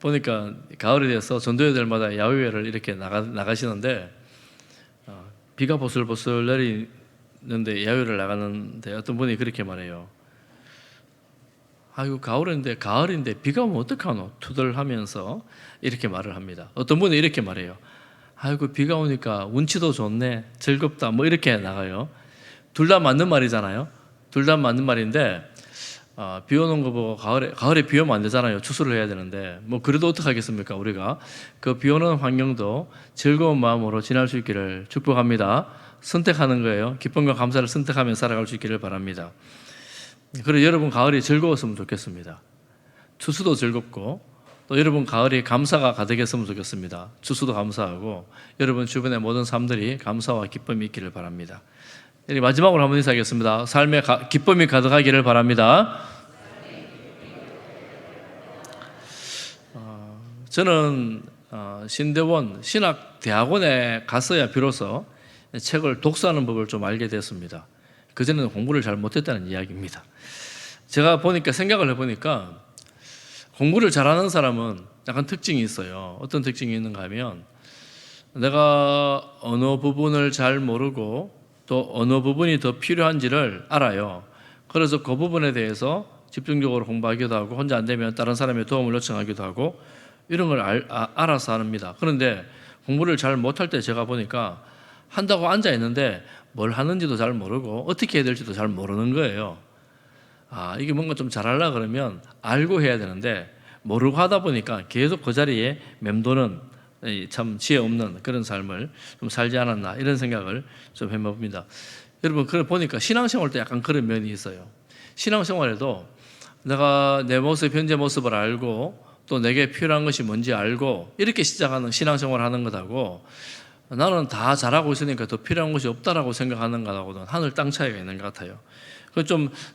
보니까 가을이 돼서 전도회들마다 야외를 이렇게 나가시는데 비가 보슬보슬 내리는데 야외를 나가는데 어떤 분이 그렇게 말해요. 아이고 가을인데 비가 오면 어떡하노? 투덜하면서 이렇게 말을 합니다. 어떤 분이 이렇게 말해요. 아이고 비가 오니까 운치도 좋네, 즐겁다, 뭐 이렇게 나가요. 둘 다 맞는 말이잖아요. 둘 다 맞는 말인데 비 오는 거 보고 가을에 비 오면 안 되잖아요. 추수를 해야 되는데 뭐 그래도 어떡하겠습니까? 우리가 그 비 오는 환경도 즐거운 마음으로 지날 수 있기를 축복합니다. 선택하는 거예요. 기쁨과 감사를 선택하며 살아갈 수 있기를 바랍니다. 그리고 여러분 가을이 즐거웠으면 좋겠습니다. 추수도 즐겁고 또 여러분 가을이 감사가 가득했으면 좋겠습니다. 추수도 감사하고 여러분 주변의 모든 삶들이 감사와 기쁨이 있기를 바랍니다. 마지막으로 한번 인사하겠습니다. 삶에 기쁨이 가득하기를 바랍니다. 저는 신대원 신학대학원에 갔어야 비로소 책을 독서하는 법을 좀 알게 됐습니다. 그전에는 공부를 잘 못했다는 이야기입니다. 제가 생각을 해보니까 공부를 잘하는 사람은 약간 특징이 있어요. 어떤 특징이 있는가 하면 내가 어느 부분을 잘 모르고 또 어느 부분이 더 필요한지를 알아요. 그래서 그 부분에 대해서 집중적으로 공부하기도 하고 혼자 안 되면 다른 사람의 도움을 요청하기도 하고 이런 걸 알아서 합니다. 그런데 공부를 잘 못할 때 제가 보니까 한다고 앉아 있는데 뭘 하는지도 잘 모르고 어떻게 해야 될지도 잘 모르는 거예요. 이게 뭔가 좀 잘하려고 그러면 알고 해야 되는데 모르고 하다 보니까 계속 그 자리에 맴도는 참 지혜 없는 그런 삶을 좀 살지 않았나 이런 생각을 좀 해봅니다. 여러분 그걸 보니까 신앙생활도 약간 그런 면이 있어요. 신앙생활에도 내가 내 모습, 현재 모습을 알고 또 내게 필요한 것이 뭔지 알고 이렇게 시작하는 신앙생활을 하는 것하고 나는 다 잘하고 있으니까 더 필요한 것이 없다라고 생각하는 것하고는 하늘 땅 차이가 있는 것 같아요.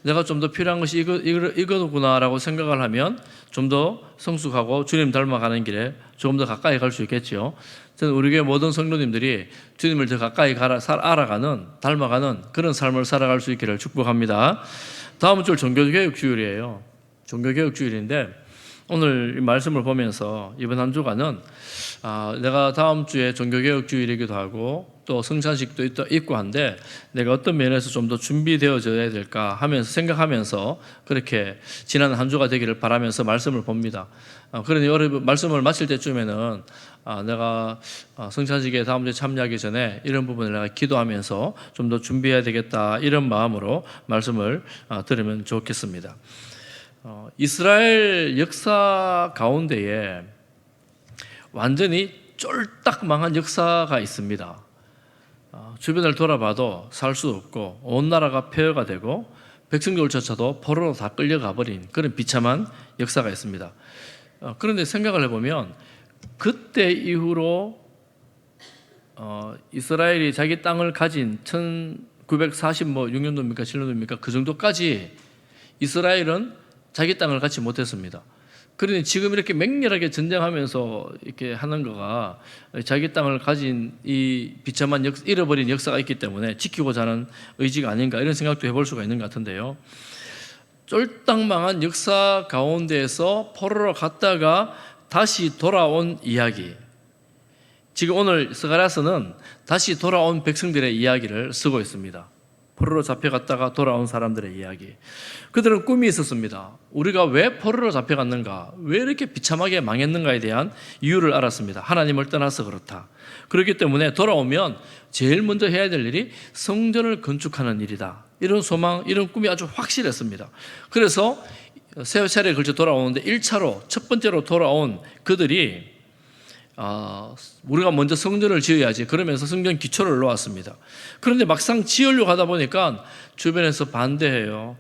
내가 좀 더 필요한 것이 이거구나라고 생각을 하면 좀 더 성숙하고 주님 닮아가는 길에 조금 더 가까이 갈 수 있겠죠. 저는 우리 교회 모든 성도님들이 주님을 더 가까이 닮아가는 그런 삶을 살아갈 수 있기를 축복합니다. 다음 주 종교개혁 주일이에요. 종교개혁 주일인데 오늘 이 말씀을 보면서 이번 한 주간은 내가 다음 주에 종교개혁 주일이기도 하고 또 성찬식도 있고 한데 내가 어떤 면에서 좀 더 준비되어져야 될까 하면서 생각하면서 그렇게 지난 한 주가 되기를 바라면서 말씀을 봅니다. 그러니 여러분 말씀을 마칠 때쯤에는 내가 성찬식에 다음 주에 참여하기 전에 이런 부분을 내가 기도하면서 좀 더 준비해야 되겠다 이런 마음으로 말씀을 들으면 좋겠습니다. 이스라엘 역사 가운데에 완전히 쫄딱 망한 역사가 있습니다. 주변을 돌아봐도 살 수 없고 온 나라가 폐허가 되고 백성들조차도 포로로 다 끌려가 버린 그런 비참한 역사가 있습니다. 그런데 생각을 해보면 그때 이후로 이스라엘이 자기 땅을 가진 1946년도입니까 7년도입니까 그 정도까지 이스라엘은 자기 땅을 갖지 못했습니다. 그러니 지금 이렇게 맹렬하게 전쟁하면서 이렇게 하는 거가 자기 땅을 가진 이 비참한 잃어버린 역사가 있기 때문에 지키고자 하는 의지가 아닌가 이런 생각도 해볼 수가 있는 것 같은데요. 쫄딱 망한 역사 가운데에서 포로로 갔다가 다시 돌아온 이야기. 지금 오늘 스가랴서는 다시 돌아온 백성들의 이야기를 쓰고 있습니다. 포로로 잡혀갔다가 돌아온 사람들의 이야기. 그들은 꿈이 있었습니다. 우리가 왜 포로로 잡혀갔는가, 왜 이렇게 비참하게 망했는가에 대한 이유를 알았습니다. 하나님을 떠나서 그렇다. 그렇기 때문에 돌아오면 제일 먼저 해야 될 일이 성전을 건축하는 일이다. 이런 소망, 이런 꿈이 아주 확실했습니다. 그래서 세 차례에 걸쳐 돌아오는데 1차로 첫 번째로 돌아온 그들이 우리가 먼저 성전을 지어야지 그러면서 성전 기초를 놓았습니다. 그런데 막상 지으려고 하다 보니까 주변에서 반대해요.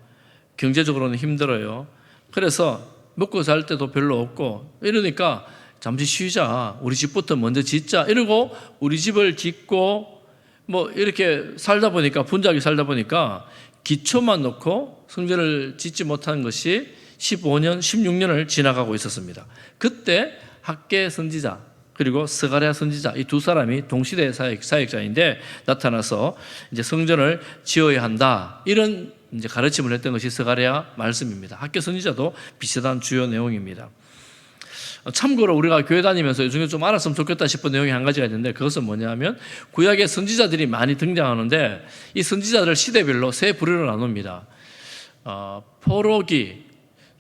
경제적으로는 힘들어요. 그래서 먹고 살 때도 별로 없고 이러니까 잠시 쉬자, 우리 집부터 먼저 짓자 이러고 우리 집을 짓고 뭐 이렇게 살다 보니까 분주하게 살다 보니까 기초만 놓고 성전을 짓지 못한 것이 15년, 16년을 지나가고 있었습니다. 그때 학개 선지자 그리고 스가랴 선지자 이 두 사람이 동시대 사역자인데 나타나서 이제 성전을 지어야 한다 이런 이제 가르침을 했던 것이 스가랴 말씀입니다. 학개 선지자도 비슷한 주요 내용입니다. 참고로 우리가 교회 다니면서 요즘에 좀 알았으면 좋겠다 싶은 내용이 한 가지가 있는데, 그것은 뭐냐면 구약에 선지자들이 많이 등장하는데 이 선지자들을 시대별로 세 부류로 나눕니다. 포로기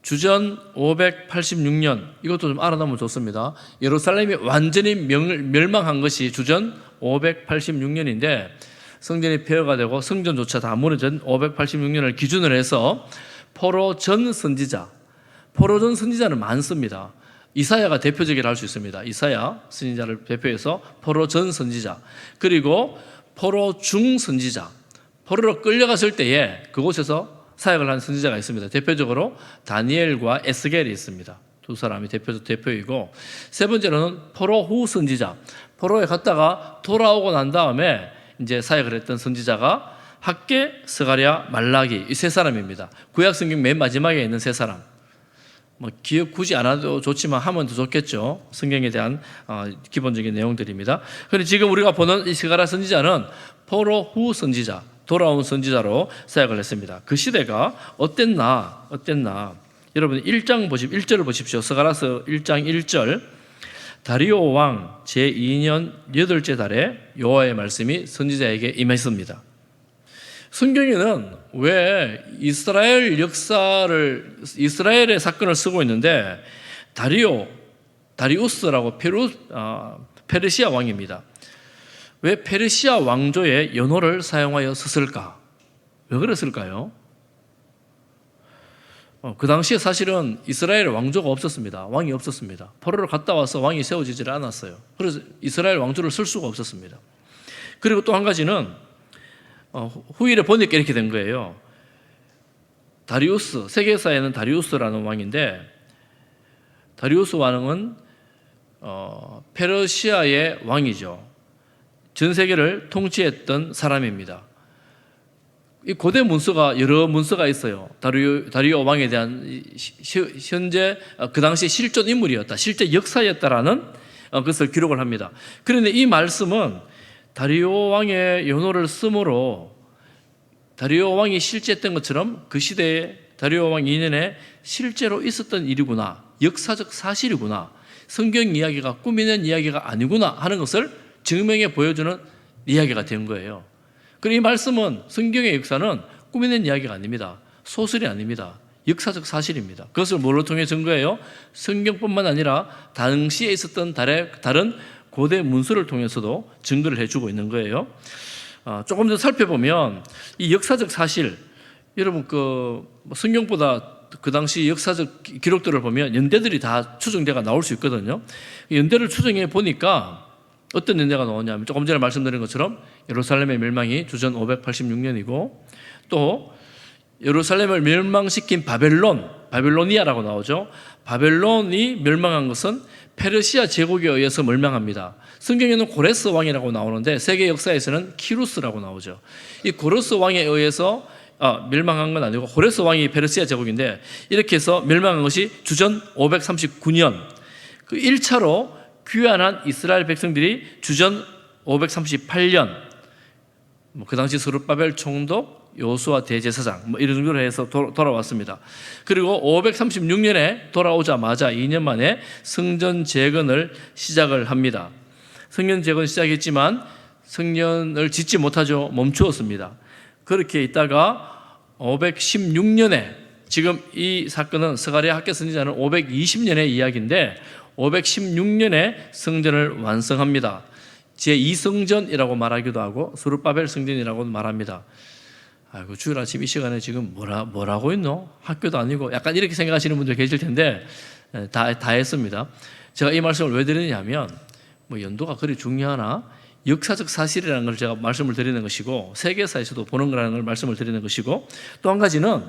주전 586년, 이것도 좀 알아두면 좋습니다. 예루살렘이 완전히 멸망한 것이 주전 586년인데 성전이 폐허가 되고 성전조차 다 무너진 586년을 기준으로 해서 포로 전 선지자, 포로 전 선지자는 많습니다. 이사야가 대표적이라 할 수 있습니다. 이사야 선지자를 대표해서 포로 전 선지자, 그리고 포로 중 선지자, 포로로 끌려갔을 때에 그곳에서 사역을 한 선지자가 있습니다. 대표적으로 다니엘과 에스겔이 있습니다. 두 사람이 대표이고, 세 번째로는 포로 후 선지자, 포로에 갔다가 돌아오고 난 다음에 이제 사역을 했던 선지자가 학개, 스가랴, 말라기, 이 세 사람입니다. 구약 성경 맨 마지막에 있는 세 사람. 기억 굳이 안 해도 좋지만 하면 더 좋겠죠. 성경에 대한 기본적인 내용들입니다. 그런데 지금 우리가 보는 이 스가랴 선지자는 포로 후 선지자, 돌아온 선지자로 사역을 했습니다. 그 시대가 어땠나? 여러분 1절을 보십시오. 스가랴서 1장 1절. 다리오 왕 제2년 8째 달에 여호와의 말씀이 선지자에게 임했습니다. 성경에는 왜 이스라엘의 사건을 쓰고 있는데 다리우스라고 페르시아 왕입니다. 왜 페르시아 왕조의 연호를 사용하여 썼을까? 왜 그랬을까요? 그 당시에 사실은 이스라엘 왕조가 없었습니다. 왕이 없었습니다. 포로를 갔다 와서 왕이 세워지질 않았어요. 그래서 이스라엘 왕조를 쓸 수가 없었습니다. 그리고 또 한 가지는 후일에 보니까 이렇게 된 거예요. 다리우스, 세계사에는 다리우스라는 왕인데, 다리우스 왕은 페르시아의 왕이죠. 전 세계를 통치했던 사람입니다. 이 고대 문서가 여러 문서가 있어요. 다리오 왕에 대한 현재 그 당시 실존 인물이었다, 실제 역사였다라는 것을 기록을 합니다. 그런데 이 말씀은 다리오 왕의 연호를 쓰므로 다리오 왕이 실제했던 것처럼 그 시대에 다리오 왕 2년에 실제로 있었던 일이구나, 역사적 사실이구나, 성경 이야기가 꾸미는 이야기가 아니구나 하는 것을 증명해 보여주는 이야기가 된 거예요. 그리고 이 말씀은, 성경의 역사는 꾸미는 이야기가 아닙니다. 소설이 아닙니다. 역사적 사실입니다. 그것을 뭘로 통해 증거해요? 성경뿐만 아니라 당시에 있었던 다른 고대 문서를 통해서도 증거를 해주고 있는 거예요. 조금 더 살펴보면 이 역사적 사실, 여러분 성경보다 그 당시 역사적 기록들을 보면 연대들이 다 추정대가 나올 수 있거든요. 연대를 추정해 보니까 어떤 연대가 나오냐면, 조금 전에 말씀드린 것처럼 예루살렘의 멸망이 주전 586년이고, 또 예루살렘을 멸망시킨 바벨로니아라고 나오죠. 바벨론이 멸망한 것은 페르시아 제국에 의해서 멸망합니다. 성경에는 고레스 왕이라고 나오는데 세계 역사에서는 키루스라고 나오죠. 이 고레스 왕에 의해서 멸망한 건 아니고, 고레스 왕이 페르시아 제국인데 이렇게 해서 멸망한 것이 주전 539년, 그 1차로 귀환한 이스라엘 백성들이 주전 538년, 그 당시 스룹바벨 총독, 여호수아 대제사장 이런 정도로 해서 돌아왔습니다. 그리고 536년에 돌아오자마자 2년 만에 성전 재건을 시작을 합니다. 성전 재건 시작했지만 성전을 짓지 못하죠. 멈추었습니다. 그렇게 있다가 516년에, 지금 이 사건은 스가랴 학개 선지자는 520년의 이야기인데 516년에 성전을 완성합니다. 제2성전이라고 말하기도 하고 스룹바벨 성전이라고 말합니다. 아이고, 주일 아침 이 시간에 지금 뭐라고 있노? 학교도 아니고, 약간 이렇게 생각하시는 분들 계실 텐데 다 했습니다. 제가 이 말씀을 왜 드리냐면, 연도가 그리 중요하나? 역사적 사실이라는 걸 제가 말씀을 드리는 것이고, 세계사에서도 보는 거라는 걸 말씀을 드리는 것이고, 또 한 가지는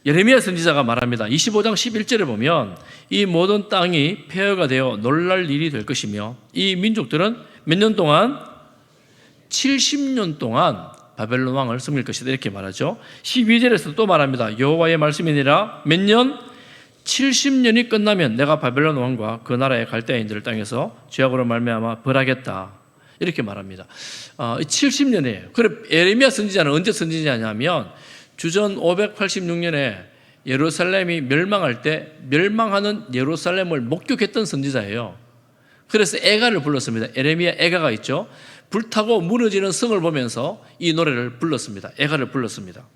예레미야 선지자가 말합니다. 25장 11절에 보면 이 모든 땅이 폐허가 되어 놀랄 일이 될 것이며, 이 민족들은 몇 년 동안? 70년 동안 바벨론 왕을 섬길 것이다, 이렇게 말하죠. 12절에서 또 말합니다. 여호와의 말씀이니라, 몇 년? 70년이 끝나면 내가 바벨론 왕과 그 나라의 갈대아인들을 땅에서 죄악으로 말미암아 벌하겠다, 이렇게 말합니다. 70년이에요. 그래 예레미야 선지자는 언제 선지자냐면 주전 586년에 예루살렘이 멸망할 때 멸망하는 예루살렘을 목격했던 선지자예요. 그래서 애가를 불렀습니다. 에레미야 애가가 있죠. 불타고 무너지는 성을 보면서 이 노래를 불렀습니다. 애가를 불렀습니다.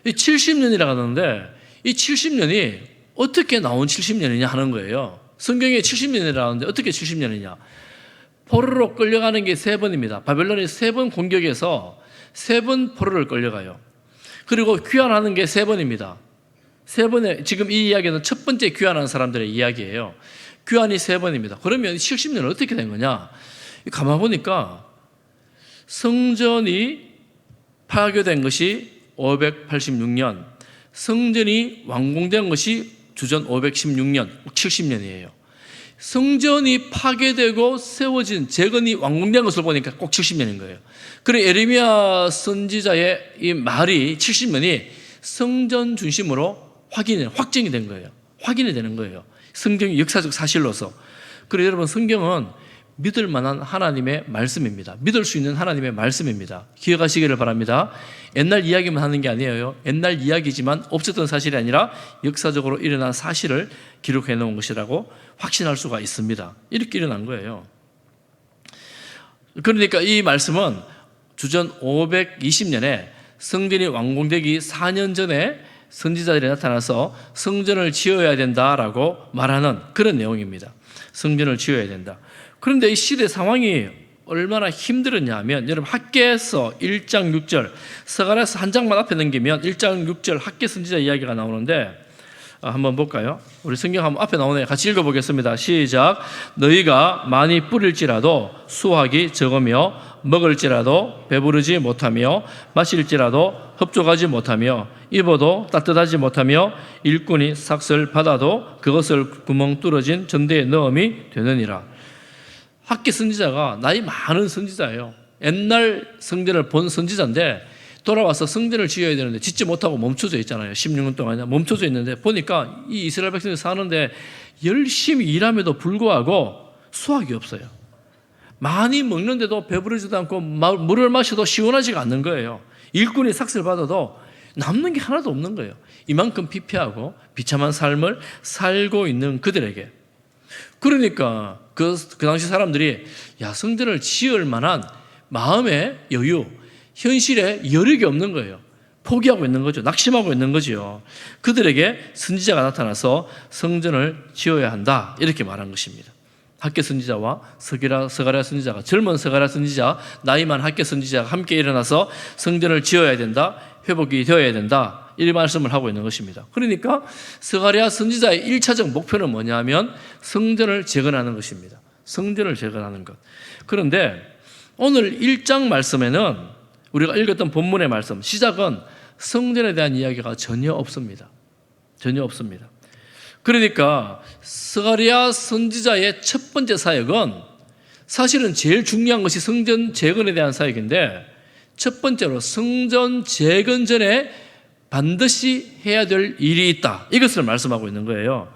이 70년이라고 하는데 이 70년이 어떻게 나온 70년이냐 하는 거예요. 성경에 70년이라고 하는데 어떻게 70년이냐. 포로로 끌려가는 게 3번입니다. 바벨론이 3번 공격해서 3번 포로를 끌려가요. 그리고 귀환하는 게 3번입니다. 3번에 지금 이 이야기는 첫 번째 귀환한 사람들의 이야기예요. 귀환이 3번입니다. 그러면 70년은 어떻게 된 거냐? 가만 보니까 성전이 파괴된 것이 586년, 성전이 완공된 것이 주전 516년, 70년이에요. 성전이 파괴되고 세워진 재건이 완공된 것을 보니까 꼭 70년인 거예요. 그래 에레미야 선지자의 이 말이 70년이 성전 중심으로 확정이 된 거예요. 확인이 되는 거예요. 성경이 역사적 사실로서. 그래 여러분 성경은 믿을 만한 하나님의 말씀입니다. 믿을 수 있는 하나님의 말씀입니다. 기억하시기를 바랍니다. 옛날 이야기만 하는 게 아니에요. 옛날 이야기지만 없었던 사실이 아니라 역사적으로 일어난 사실을 기록해 놓은 것이라고 확신할 수가 있습니다. 이렇게 일어난 거예요. 그러니까 이 말씀은 주전 520년에 성전이 완공되기 4년 전에 선지자들이 나타나서 성전을 지어야 된다라고 말하는 그런 내용입니다. 성전을 지어야 된다. 그런데 이 시대 상황이 얼마나 힘들었냐 하면 여러분 학개서 1장 6절 스가랴서 한 장만 앞에 넘기면 1장 6절 학개 선지자 이야기가 나오는데 한번 볼까요? 우리 성경 한번 앞에 나오네요. 같이 읽어보겠습니다. 시작. 너희가 많이 뿌릴지라도 수확이 적으며 먹을지라도 배부르지 못하며 마실지라도 흡족하지 못하며 입어도 따뜻하지 못하며 일꾼이 삭슬 받아도 그것을 구멍 뚫어진 전대에 넣음이 되느니라. 학개 선지자가 나이 많은 선지자예요. 옛날 성전을 본 선지자인데 돌아와서 성전을 지어야 되는데 짓지 못하고 멈춰져 있잖아요. 16년 동안 멈춰져 있는데 보니까 이 이스라엘 백성이 사는데 열심히 일함에도 불구하고 수확이 없어요. 많이 먹는데도 배부르지도 않고 물을 마셔도 시원하지가 않는 거예요. 일꾼이 삭슬 받아도 남는 게 하나도 없는 거예요. 이만큼 피폐하고 비참한 삶을 살고 있는 그들에게. 그러니까 그 당시 사람들이 성전을 지을 만한 마음의 여유, 현실에 여력이 없는 거예요. 포기하고 있는 거죠. 낙심하고 있는 거죠. 그들에게 선지자가 나타나서 성전을 지어야 한다 이렇게 말한 것입니다. 학개 선지자와 스가랴 선지자가 젊은 스가랴 선지자, 나이만 학개 선지자가 함께 일어나서 성전을 지어야 된다, 회복이 되어야 된다 이 말씀을 하고 있는 것입니다. 그러니까 스가랴 선지자의 1차적 목표는 뭐냐면 성전을 재건하는 것입니다. 성전을 재건하는 것. 그런데 오늘 1장 말씀에는 우리가 읽었던 본문의 말씀 시작은 성전에 대한 이야기가 전혀 없습니다. 전혀 없습니다. 그러니까 스가랴 선지자의 첫 번째 사역은 사실은 제일 중요한 것이 성전 재건에 대한 사역인데 첫 번째로 성전 재건 전에 반드시 해야 될 일이 있다. 이것을 말씀하고 있는 거예요.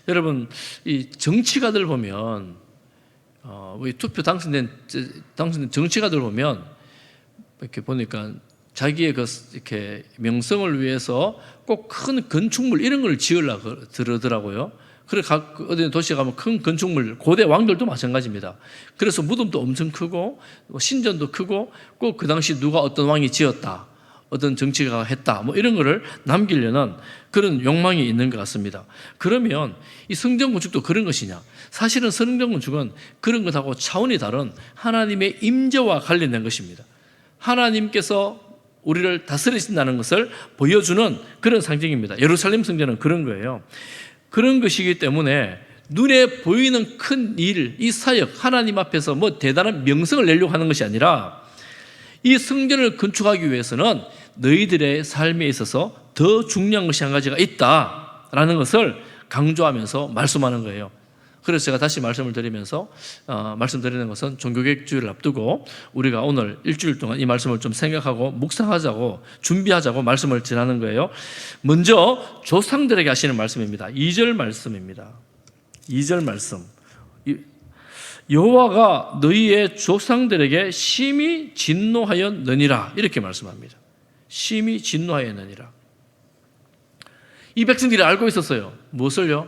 여러분, 이 정치가들 보면 우리 투표 당선된 정치가들 보면 이렇게 보니까 자기의 이렇게 명성을 위해서 꼭 큰 건축물 이런 걸 지으려고 그러더라고요. 그래 어디 도시에 가면 큰 건축물, 고대 왕들도 마찬가지입니다. 그래서 무덤도 엄청 크고 신전도 크고 꼭 그 당시 누가 어떤 왕이 지었다, 어떤 정치가가 했다, 이런 거를 남기려는 그런 욕망이 있는 것 같습니다. 그러면 이 성전 건축도 그런 것이냐? 사실은 성전 건축은 그런 것하고 차원이 다른 하나님의 임재와 관련된 것입니다. 하나님께서 우리를 다스리신다는 것을 보여주는 그런 상징입니다. 예루살렘 성전은 그런 거예요. 그런 것이기 때문에 눈에 보이는 큰 일, 이 사역, 하나님 앞에서 대단한 명성을 내려고 하는 것이 아니라 이 성전을 건축하기 위해서는 너희들의 삶에 있어서 더 중요한 것이 한 가지가 있다라는 것을 강조하면서 말씀하는 거예요. 그래서 제가 다시 말씀을 드리면서 말씀드리는 것은 종교개혁 주일을 앞두고 우리가 오늘 일주일 동안 이 말씀을 좀 생각하고 묵상하자고 준비하자고 말씀을 전하는 거예요. 먼저 조상들에게 하시는 말씀입니다. 2절 말씀입니다. 2절 말씀. 여호와가 너희의 조상들에게 심히 진노하였느니라 이렇게 말씀합니다. 심히 진노하였느니라. 이 백성들이 알고 있었어요. 무엇을요?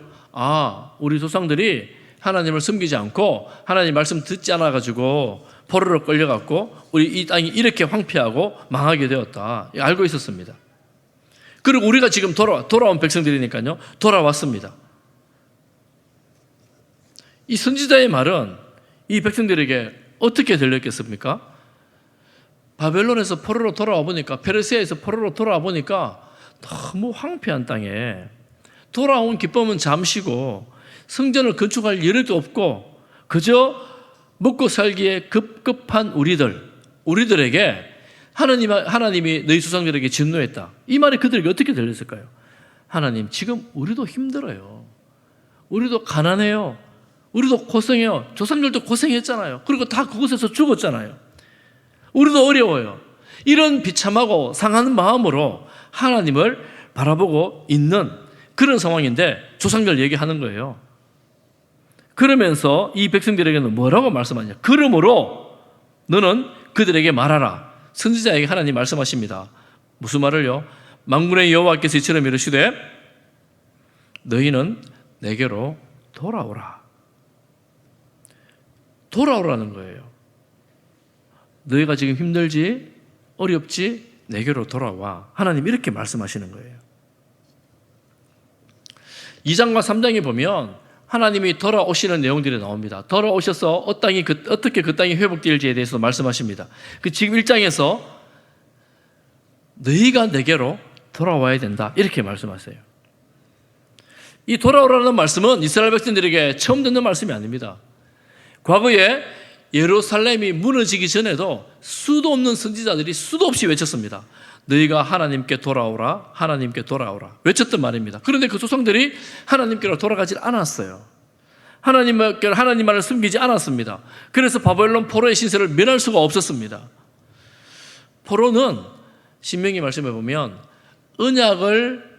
우리 조상들이 하나님을 섬기지 않고 하나님 말씀 듣지 않아가지고 포로로 끌려갔고 우리 이 땅이 이렇게 황폐하고 망하게 되었다. 알고 있었습니다. 그리고 우리가 지금 돌아온 백성들이니까요. 돌아왔습니다. 이 선지자의 말은 이 백성들에게 어떻게 들렸겠습니까? 바벨론에서 포로로 돌아와 보니까, 페르시아에서 포로로 돌아와 보니까 너무 황폐한 땅에 돌아온 기쁨은 잠시고 성전을 건축할 여력도 없고 그저 먹고 살기에 급급한 우리들에게 하나님이 너희 조상들에게 진노했다. 이 말이 그들에게 어떻게 들렸을까요? 하나님, 지금 우리도 힘들어요. 우리도 가난해요. 우리도 고생해요. 조상들도 고생했잖아요. 그리고 다 그곳에서 죽었잖아요. 우리도 어려워요. 이런 비참하고 상한 마음으로 하나님을 바라보고 있는 그런 상황인데 조상들 얘기하는 거예요. 그러면서 이 백성들에게는 뭐라고 말씀하냐? 그러므로 너는 그들에게 말하라. 선지자에게 하나님 말씀하십니다. 무슨 말을요? 만군의 여호와께서 이처럼 이르시되 너희는 내게로 돌아오라. 돌아오라는 거예요. 너희가 지금 힘들지? 어렵지? 내게로 돌아와. 하나님 이렇게 말씀하시는 거예요. 2장과 3장에 보면 하나님이 돌아오시는 내용들이 나옵니다. 돌아오셔서 어떻게 그 땅이 회복될지에 대해서 말씀하십니다. 지금 1장에서 너희가 내게로 돌아와야 된다. 이렇게 말씀하세요. 이 돌아오라는 말씀은 이스라엘 백성들에게 처음 듣는 말씀이 아닙니다. 과거에 예루살렘이 무너지기 전에도 수도 없는 선지자들이 수도 없이 외쳤습니다. 너희가 하나님께 돌아오라, 하나님께 돌아오라. 외쳤던 말입니다. 그런데 그 조상들이 하나님께로 돌아가지 않았어요. 하나님 말을 숨기지 않았습니다. 그래서 바벨론 포로의 신세를 면할 수가 없었습니다. 포로는 신명기 말씀에 보면 언약을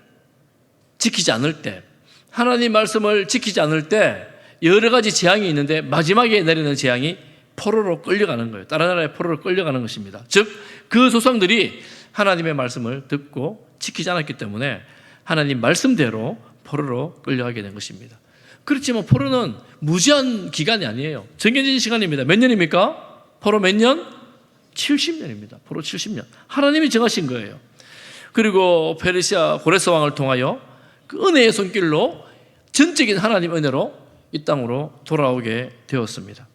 지키지 않을 때, 하나님 말씀을 지키지 않을 때 여러 가지 재앙이 있는데 마지막에 내리는 재앙이 포로로 끌려가는 거예요. 다른 나라의 포로로 끌려가는 것입니다. 즉, 그 조상들이 하나님의 말씀을 듣고 지키지 않았기 때문에 하나님 말씀대로 포로로 끌려가게 된 것입니다. 그렇지만 포로는 무제한 기간이 아니에요. 정해진 시간입니다. 몇 년입니까? 포로 몇 년? 70년입니다. 포로 70년. 하나님이 정하신 거예요. 그리고 페르시아 고레스 왕을 통하여 그 은혜의 손길로 전적인 하나님 은혜로 이 땅으로 돌아오게 되었습니다.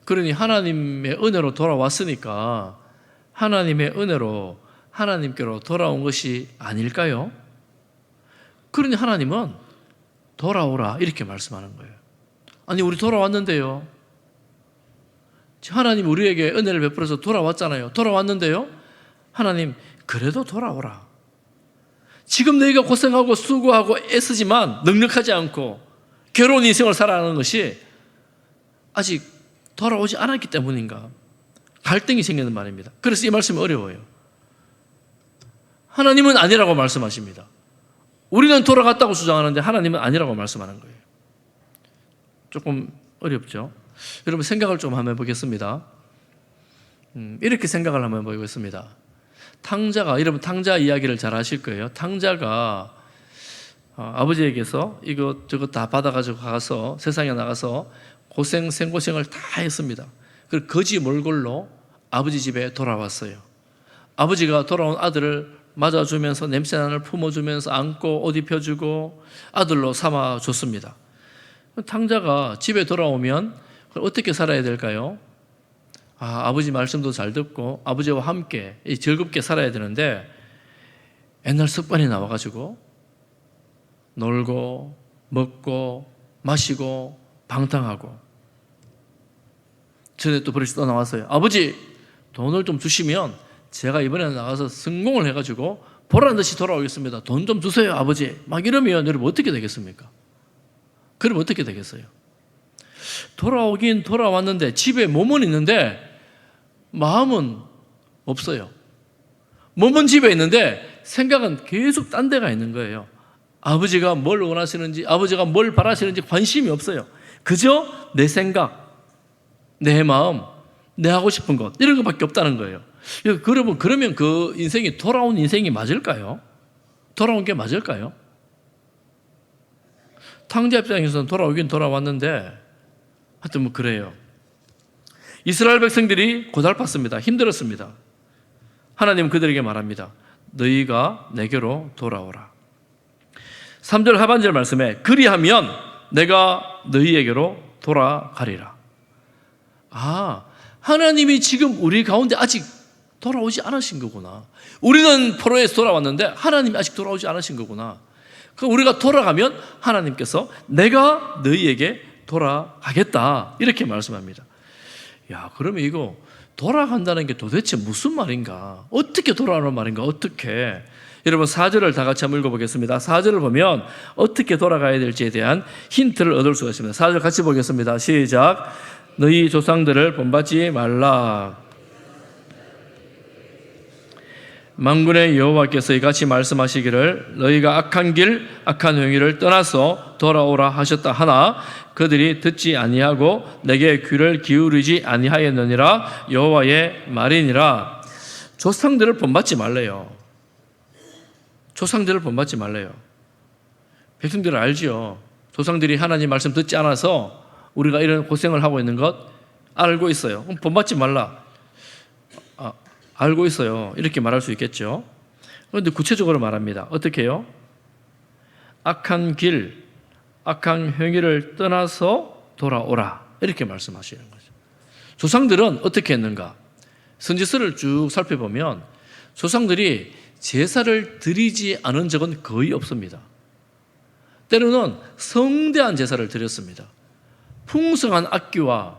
그러니 하나님의 은혜로 돌아왔으니까 하나님의 은혜로 하나님께로 돌아온 것이 아닐까요? 그러니 하나님은 돌아오라 이렇게 말씀하는 거예요. 아니, 우리 돌아왔는데요. 하나님 우리에게 은혜를 베풀어서 돌아왔잖아요. 돌아왔는데요. 하나님, 그래도 돌아오라. 지금 너희가 고생하고 수고하고 애쓰지만 넉넉하지 않고 괴로운 인생을 살아가는 것이 아직 돌아오지 않았기 때문인가? 갈등이 생기는 말입니다. 그래서 이 말씀이 어려워요. 하나님은 아니라고 말씀하십니다. 우리는 돌아갔다고 주장하는데 하나님은 아니라고 말씀하는 거예요. 조금 어렵죠? 여러분 생각을 좀 한번 해보겠습니다. 이렇게 생각을 한번 해보겠습니다. 여러분 탕자 이야기를 잘 아실 거예요. 탕자가 아버지에게서 이것 다 받아가지고 가서 세상에 나가서 생고생을 다 했습니다. 그리고 거지 몰골로 아버지 집에 돌아왔어요. 아버지가 돌아온 아들을 맞아주면서 냄새난을 품어주면서 안고 옷 입혀주고 아들로 삼아줬습니다. 탕자가 집에 돌아오면 어떻게 살아야 될까요? 아버지 말씀도 잘 듣고 아버지와 함께 즐겁게 살아야 되는데 옛날 습관이 나와가지고 놀고 먹고 마시고 방탕하고 전에 또 버릇이 또 나왔어요. 아버지 돈을 좀 주시면 제가 이번에 나가서 성공을 해가지고 보란 듯이 돌아오겠습니다. 돈 좀 주세요 아버지. 막 이러면 여러분 어떻게 되겠습니까? 그럼 어떻게 되겠어요? 돌아오긴 돌아왔는데 집에 몸은 있는데 마음은 없어요. 몸은 집에 있는데 생각은 계속 딴 데가 있는 거예요. 아버지가 뭘 원하시는지, 아버지가 뭘 바라시는지 관심이 없어요. 그저 내 생각, 내 마음, 내 하고 싶은 것 이런 것밖에 없다는 거예요. 그러면 그 인생이 돌아온 인생이 맞을까요? 돌아온 게 맞을까요? 탕자 입장에서는 돌아오긴 돌아왔는데 하여튼 뭐 그래요. 이스라엘 백성들이 고달팠습니다. 힘들었습니다. 하나님은 그들에게 말합니다. 너희가 내게로 돌아오라. 3절 하반절 말씀에 그리하면 내가 너희에게로 돌아가리라. 하나님이 지금 우리 가운데 아직 돌아오지 않으신 거구나. 우리는 포로에서 돌아왔는데 하나님이 아직 돌아오지 않으신 거구나. 우리가 돌아가면 하나님께서 내가 너희에게 돌아가겠다 이렇게 말씀합니다. 그러면 이거 돌아간다는 게 도대체 무슨 말인가? 어떻게 돌아오는 말인가? 어떻게? 여러분 4절을 다 같이 한번 읽어보겠습니다. 4절을 보면 어떻게 돌아가야 될지에 대한 힌트를 얻을 수가 있습니다. 4절 같이 보겠습니다. 시작. 너희 조상들을 본받지 말라. 만군의 여호와께서 이같이 말씀하시기를 너희가 악한 길 악한 행위를 떠나서 돌아오라 하셨다 하나 그들이 듣지 아니하고 내게 귀를 기울이지 아니하였느니라. 여호와의 말이니라. 조상들을 본받지 말래요. 조상들을 본받지 말래요. 백성들은 알지요. 조상들이 하나님 말씀 듣지 않아서 우리가 이런 고생을 하고 있는 것 알고 있어요. 그럼 본받지 말라. 알고 있어요. 이렇게 말할 수 있겠죠. 그런데 구체적으로 말합니다. 어떻게 해요? 악한 길, 악한 행위를 떠나서 돌아오라. 이렇게 말씀하시는 거죠. 조상들은 어떻게 했는가? 선지서를 쭉 살펴보면 조상들이 제사를 드리지 않은 적은 거의 없습니다. 때로는 성대한 제사를 드렸습니다. 풍성한 악기와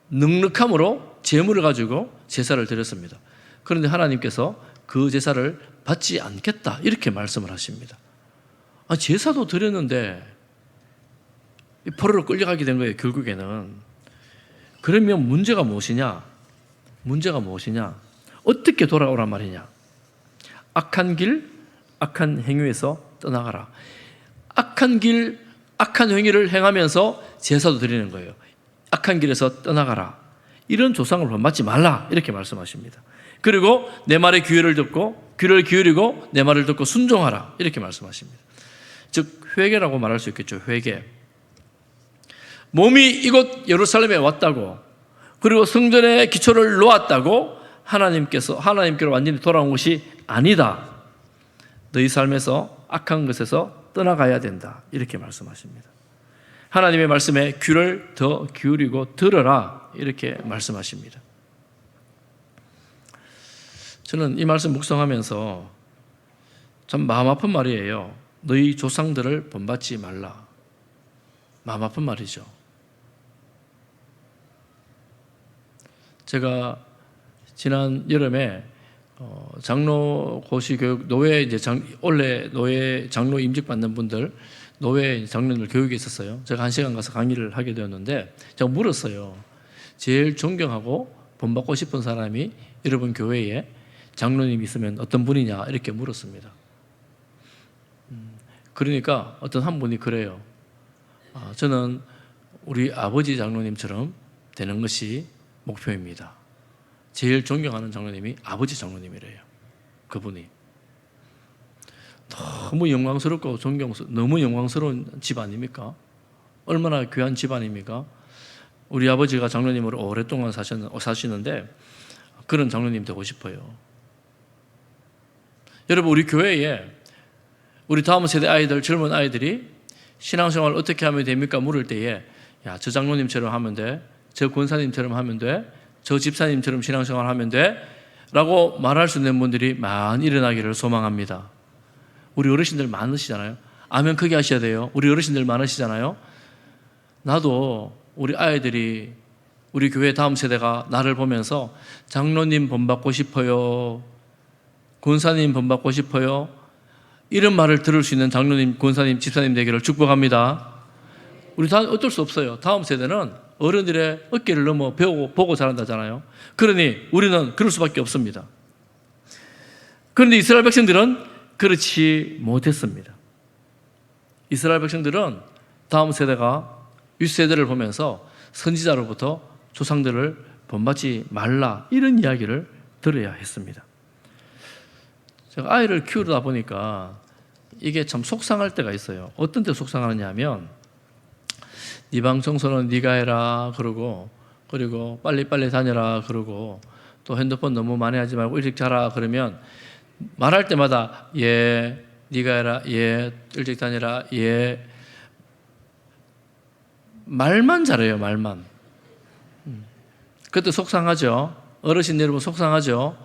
넉넉함으로 제물을 가지고 제사를 드렸습니다. 그런데 하나님께서 그 제사를 받지 않겠다 이렇게 말씀을 하십니다. 제사도 드렸는데 포로로 끌려가게 된 거예요. 결국에는. 그러면 문제가 무엇이냐? 어떻게 돌아오란 말이냐? 악한 길, 악한 행위에서 떠나가라. 악한 길, 악한 행위를 행하면서 제사도 드리는 거예요. 악한 길에서 떠나가라. 이런 조상을 본받지 말라 이렇게 말씀하십니다. 그리고 내 말에 귀를 기울이고 내 말을 듣고 순종하라 이렇게 말씀하십니다. 즉 회개라고 말할 수 있겠죠. 회개. 몸이 이곳 예루살렘에 왔다고 그리고 성전에 기초를 놓았다고 하나님께로 완전히 돌아온 것이 아니다. 너희 삶에서 악한 것에서 떠나가야 된다 이렇게 말씀하십니다. 하나님의 말씀에 귀를 더 기울이고 들으라 이렇게 말씀하십니다. 저는 이 말씀 묵상하면서 참 마음 아픈 말이에요. 너희 조상들을 본받지 말라. 마음 아픈 말이죠. 제가 지난 여름에 장로 고시 교육 노회 원래 노회 장로 임직 받는 분들 노회 장로들 교육이 있었어요. 제가 1시간 가서 강의를 하게 되었는데 제가 물었어요. 제일 존경하고 본받고 싶은 사람이 여러분 교회에 장로님 있으면 어떤 분이냐 이렇게 물었습니다. 그러니까 어떤 한 분이 그래요. 저는 우리 아버지 장로님처럼 되는 것이 목표입니다. 제일 존경하는 장로님이 아버지 장로님이래요. 그분이. 너무 영광스럽고 너무 영광스러운 집 아닙니까? 얼마나 귀한 집 아닙니까? 우리 아버지가 장로님으로 오랫동안 사시는데 그런 장로님 되고 싶어요. 여러분 우리 교회에 우리 다음 세대 아이들 젊은 아이들이 신앙생활 어떻게 하면 됩니까? 물을 때에 저 장로님처럼 하면 돼, 저 권사님처럼 하면 돼, 저 집사님처럼 신앙생활 하면 돼 라고 말할 수 있는 분들이 많이 일어나기를 소망합니다. 우리 어르신들 많으시잖아요. 아멘 크게 하셔야 돼요. 우리 어르신들 많으시잖아요. 나도 우리 아이들이 우리 교회 다음 세대가 나를 보면서 장로님 본받고 싶어요, 권사님 본받고 싶어요, 이런 말을 들을 수 있는 장로님, 권사님, 집사님 되기를 축복합니다. 우리 다 어쩔 수 없어요. 다음 세대는 어른들의 어깨를 넘어 보고 자란다잖아요. 그러니 우리는 그럴 수밖에 없습니다. 그런데 이스라엘 백성들은 그렇지 못했습니다. 이스라엘 백성들은 다음 세대가 윗세대를 보면서 선지자로부터 조상들을 본받지 말라 이런 이야기를 들어야 했습니다. 제가 아이를 키우다 보니까 이게 참 속상할 때가 있어요. 어떤 때 속상하느냐 하면 네 방 청소는 네가 해라 그러고, 그리고 빨리빨리 다녀라 그러고, 또 핸드폰 너무 많이 하지 말고 일찍 자라 그러면 말할 때마다 예, 네가 해라, 예, 일찍 다녀라, 예. 말만 잘해요, 말만. 그때 속상하죠. 어르신 여러분 속상하죠.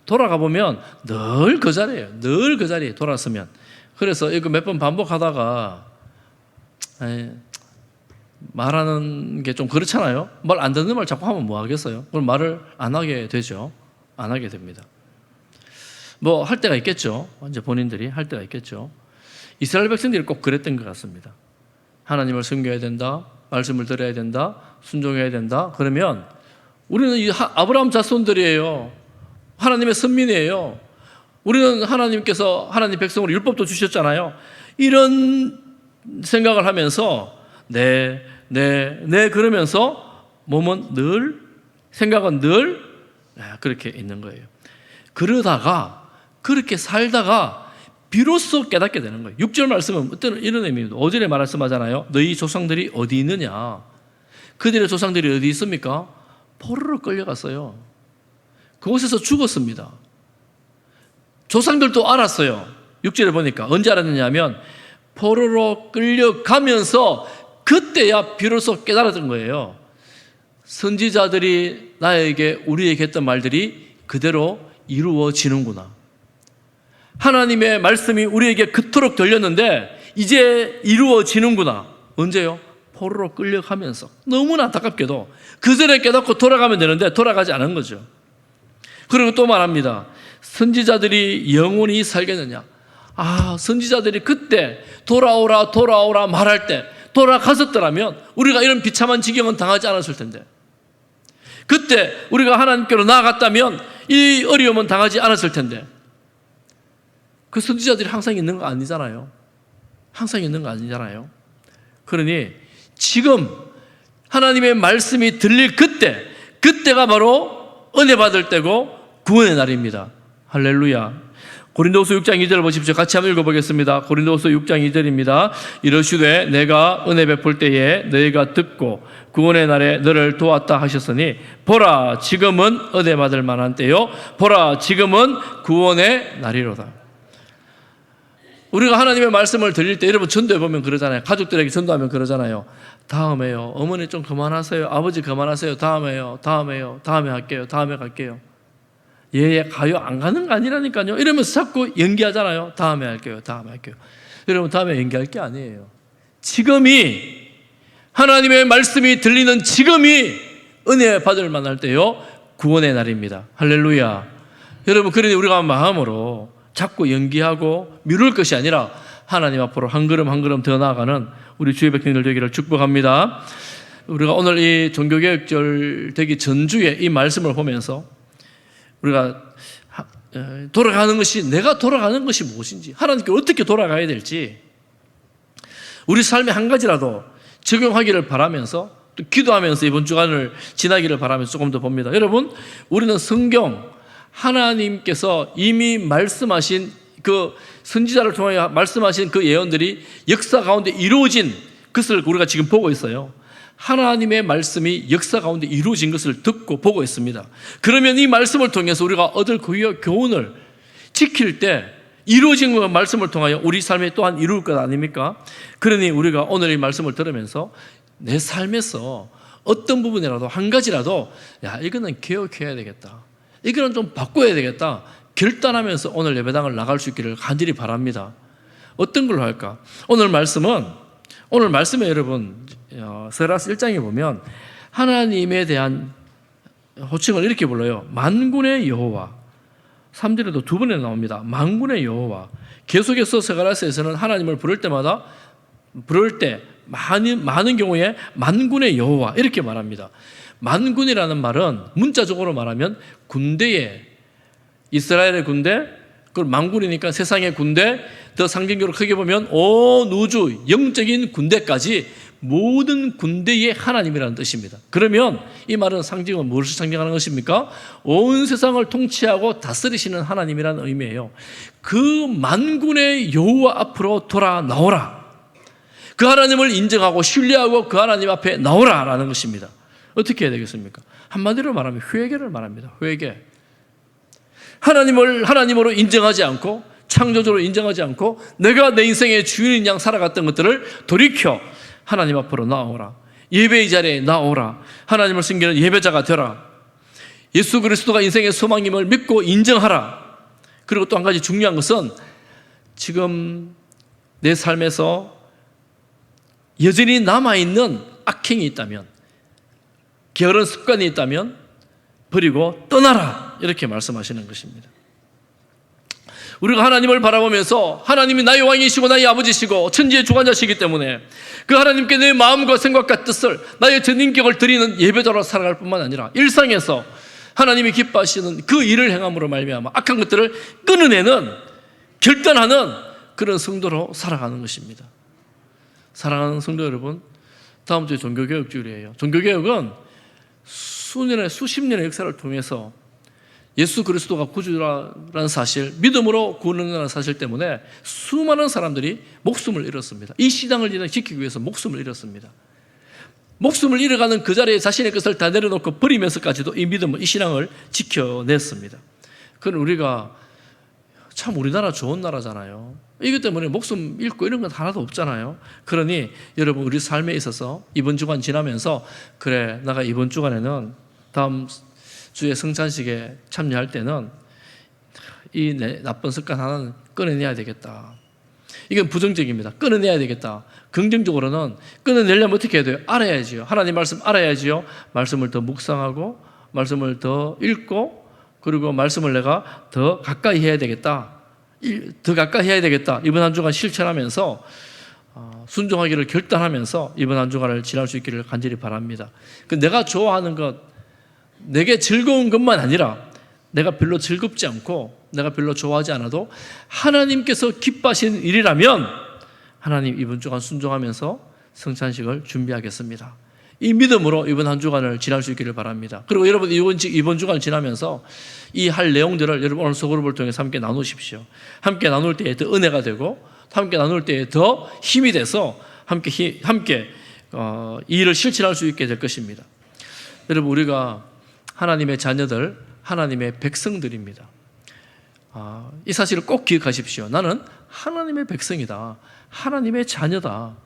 돌아가 보면 늘 그 자리예요. 늘 그 자리에 돌아서면. 그래서 이거 몇 번 반복하다가 말하는 게 좀 그렇잖아요. 말 안 듣는 말 자꾸 하면 뭐 하겠어요? 그럼 말을 안 하게 되죠. 안 하게 됩니다. 뭐 할 때가 있겠죠. 이제 본인들이 할 때가 있겠죠. 이스라엘 백성들이 꼭 그랬던 것 같습니다. 하나님을 섬겨야 된다, 말씀을 들어야 된다, 순종해야 된다. 그러면 우리는 이 아브라함 자손들이에요. 하나님의 선민이에요. 우리는 하나님께서 하나님 백성으로 율법도 주셨잖아요. 이런 생각을 하면서 네 그러면서 몸은 늘, 생각은 늘 그렇게 있는 거예요. 그러다가 그렇게 살다가 비로소 깨닫게 되는 거예요. 6절 말씀은 어떤 이런 의미입니다. 5절에 말씀하잖아요. 너희 조상들이 어디 있느냐? 그들의 조상들이 어디 있습니까? 포로로 끌려갔어요. 그곳에서 죽었습니다. 조상들도 알았어요. 6절에 보니까 언제 알았느냐 하면 포로로 끌려가면서 그때야 비로소 깨달았던 거예요. 선지자들이 나에게, 우리에게 했던 말들이 그대로 이루어지는구나. 하나님의 말씀이 우리에게 그토록 들렸는데 이제 이루어지는구나. 언제요? 포로로 끌려가면서. 너무나 안타깝게도 그 전에 깨닫고 돌아가면 되는데 돌아가지 않은 거죠. 그리고 또 말합니다. 선지자들이 영원히 살겠느냐? 선지자들이 그때 돌아오라 말할 때 돌아갔었더라면 우리가 이런 비참한 지경은 당하지 않았을 텐데, 그때 우리가 하나님께로 나아갔다면 이 어려움은 당하지 않았을 텐데, 그 선지자들이 항상 있는 거 아니잖아요. 항상 있는 거 아니잖아요. 그러니 지금 하나님의 말씀이 들릴 그때가 바로 은혜 받을 때고 구원의 날입니다. 할렐루야. 고린도후서 6장 2절을 보십시오. 같이 한번 읽어보겠습니다. 고린도후서 6장 2절입니다. 이러시되 내가 은혜 베풀 때에 너희가 듣고 구원의 날에 너를 도왔다 하셨으니 보라 지금은 은혜 받을 만한 때요 보라 지금은 구원의 날이로다. 우리가 하나님의 말씀을 들릴 때, 여러분 전도해 보면 그러잖아요. 가족들에게 전도하면 그러잖아요. 다음에요. 어머니 좀 그만하세요. 아버지 그만하세요. 다음에 할게요. 다음에 갈게요. 예, 가요. 안 가는 거 아니라니까요. 이러면서 자꾸 연기하잖아요. 다음에 할게요. 여러분 다음에 연기할 게 아니에요. 지금이, 하나님의 말씀이 들리는 지금이 은혜 받을 만할 때요 구원의 날입니다. 할렐루야. 여러분, 그러니 우리가 마음으로 자꾸 연기하고 미룰 것이 아니라 하나님 앞으로 한 걸음 한 걸음 더 나아가는 우리 주의 백성들 되기를 축복합니다. 우리가 오늘 이 종교개혁절 되기 전주에 이 말씀을 보면서 우리가 돌아가는 것이, 내가 돌아가는 것이 무엇인지, 하나님께 어떻게 돌아가야 될지 우리 삶에 한 가지라도 적용하기를 바라면서 또 기도하면서 이번 주간을 지나기를 바라면서 조금 더 봅니다. 여러분, 우리는 성경, 하나님께서 이미 말씀하신 그 선지자를 통해 말씀하신 그 예언들이 역사 가운데 이루어진 것을 우리가 지금 보고 있어요. 하나님의 말씀이 역사 가운데 이루어진 것을 듣고 보고 있습니다. 그러면 이 말씀을 통해서 우리가 얻을 그 교훈을 지킬 때 이루어진 말씀을 통하여 우리 삶에 또한 이룰 것 아닙니까? 그러니 우리가 오늘 이 말씀을 들으면서 내 삶에서 어떤 부분이라도 한 가지라도 이거는 개혁해야 되겠다, 이거는 좀 바꿔야 되겠다 결단하면서 오늘 예배당을 나갈 수 있기를 간절히 바랍니다. 어떤 걸로 할까? 오늘 말씀에 여러분 스가랴서 1장에 보면 하나님에 대한 호칭을 이렇게 불러요. 만군의 여호와. 3절에도 두 번에 나옵니다. 만군의 여호와. 계속해서 스가랴서에서는 하나님을 부를 때 많은 경우에 만군의 여호와 이렇게 말합니다. 만군이라는 말은 문자적으로 말하면 군대에, 이스라엘의 군대, 그걸 만군이니까 세상의 군대, 더 상징적으로 크게 보면 온 우주 영적인 군대까지 모든 군대의 하나님이라는 뜻입니다. 그러면 이 말은 상징은 무엇을 상징하는 것입니까? 온 세상을 통치하고 다스리시는 하나님이라는 의미예요. 그 만군의 여호와 앞으로 돌아 나오라. 그 하나님을 인정하고 신뢰하고 그 하나님 앞에 나오라라는 것입니다. 어떻게 해야 되겠습니까? 한마디로 말하면 회개를 말합니다. 회개. 하나님을 하나님으로 인정하지 않고 창조주로 인정하지 않고 내가 내 인생의 주인인 양 살아갔던 것들을 돌이켜 하나님 앞으로 나오라. 예배의 자리에 나오라. 하나님을 섬기는 예배자가 되라. 예수 그리스도가 인생의 소망임을 믿고 인정하라. 그리고 또 한 가지 중요한 것은 지금 내 삶에서 여전히 남아있는 악행이 있다면, 게으른 습관이 있다면 버리고 떠나라. 이렇게 말씀하시는 것입니다. 우리가 하나님을 바라보면서 하나님이 나의 왕이시고 나의 아버지시고 천지의 주관자시기 때문에 그 하나님께 내 마음과 생각과 뜻을, 나의 전 인격을 드리는 예배자로 살아갈 뿐만 아니라 일상에서 하나님이 기뻐하시는 그 일을 행함으로 말미암아 악한 것들을 끊어내는, 결단하는 그런 성도로 살아가는 것입니다. 사랑하는 성도 여러분, 다음 주에 종교개혁 주일이에요. 종교개혁은 수십 년의 역사를 통해서 예수 그리스도가 구주라는 사실, 믿음으로 구원한다는 사실 때문에 수많은 사람들이 목숨을 잃었습니다. 이 신앙을 지키기 위해서 목숨을 잃었습니다. 목숨을 잃어가는 그 자리에 자신의 것을 다 내려놓고 버리면서까지도 이 믿음을, 이 신앙을 지켜냈습니다. 그건 우리가 참 우리나라 좋은 나라잖아요. 이것 때문에 목숨 잃고 이런 건 하나도 없잖아요. 그러니 여러분, 우리 삶에 있어서 이번 주간 지나면서 그래, 내가 이번 주간에는 다음 주의 성찬식에 참여할 때는 이 나쁜 습관 하나는 끊어내야 되겠다. 이건 부정적입니다. 끊어내야 되겠다. 긍정적으로는 끊어내려면 어떻게 해야 돼요? 알아야지요. 하나님 말씀 알아야지요. 말씀을 더 묵상하고 말씀을 더 읽고 그리고 말씀을 내가 더 가까이 해야 되겠다. 더 가까이 해야 되겠다. 이번 한 주간 실천하면서 순종하기를 결단하면서 이번 한 주간을 지날 수 있기를 간절히 바랍니다. 내가 좋아하는 것, 내게 즐거운 것만 아니라 내가 별로 즐겁지 않고 내가 별로 좋아하지 않아도 하나님께서 기뻐하시는 일이라면 하나님 이번 주간 순종하면서 성찬식을 준비하겠습니다. 이 믿음으로 이번 한 주간을 지날 수 있기를 바랍니다. 그리고 여러분 이번 주간을 지나면서 이 할 내용들을 여러분 오늘 소그룹을 통해서 함께 나누십시오. 함께 나눌 때에 더 은혜가 되고 함께 나눌 때에 더 힘이 돼서 함께 이 일을 실천할 수 있게 될 것입니다. 여러분, 우리가 하나님의 자녀들, 하나님의 백성들입니다. 이 사실을 꼭 기억하십시오. 나는 하나님의 백성이다. 하나님의 자녀다.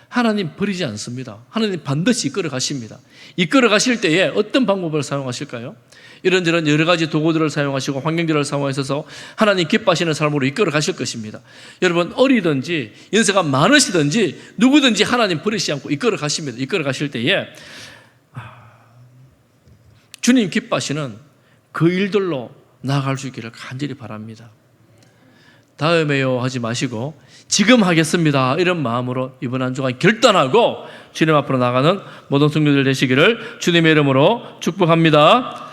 하나님 버리지 않습니다. 하나님 반드시 이끌어 가십니다. 이끌어 가실 때에 어떤 방법을 사용하실까요? 이런저런 여러 가지 도구들을 사용하시고 환경들을 사용하셔서 하나님 기뻐하시는 삶으로 이끌어 가실 것입니다. 여러분, 어리든지 연세가 많으시든지 누구든지 하나님 버리지 않고 이끌어 가십니다. 이끌어 가실 때에 주님 기뻐하시는 그 일들로 나아갈 수 있기를 간절히 바랍니다. 다음에요 하지 마시고 지금 하겠습니다, 이런 마음으로 이번 한 주간 결단하고 주님 앞으로 나가는 모든 성도들 되시기를 주님의 이름으로 축복합니다.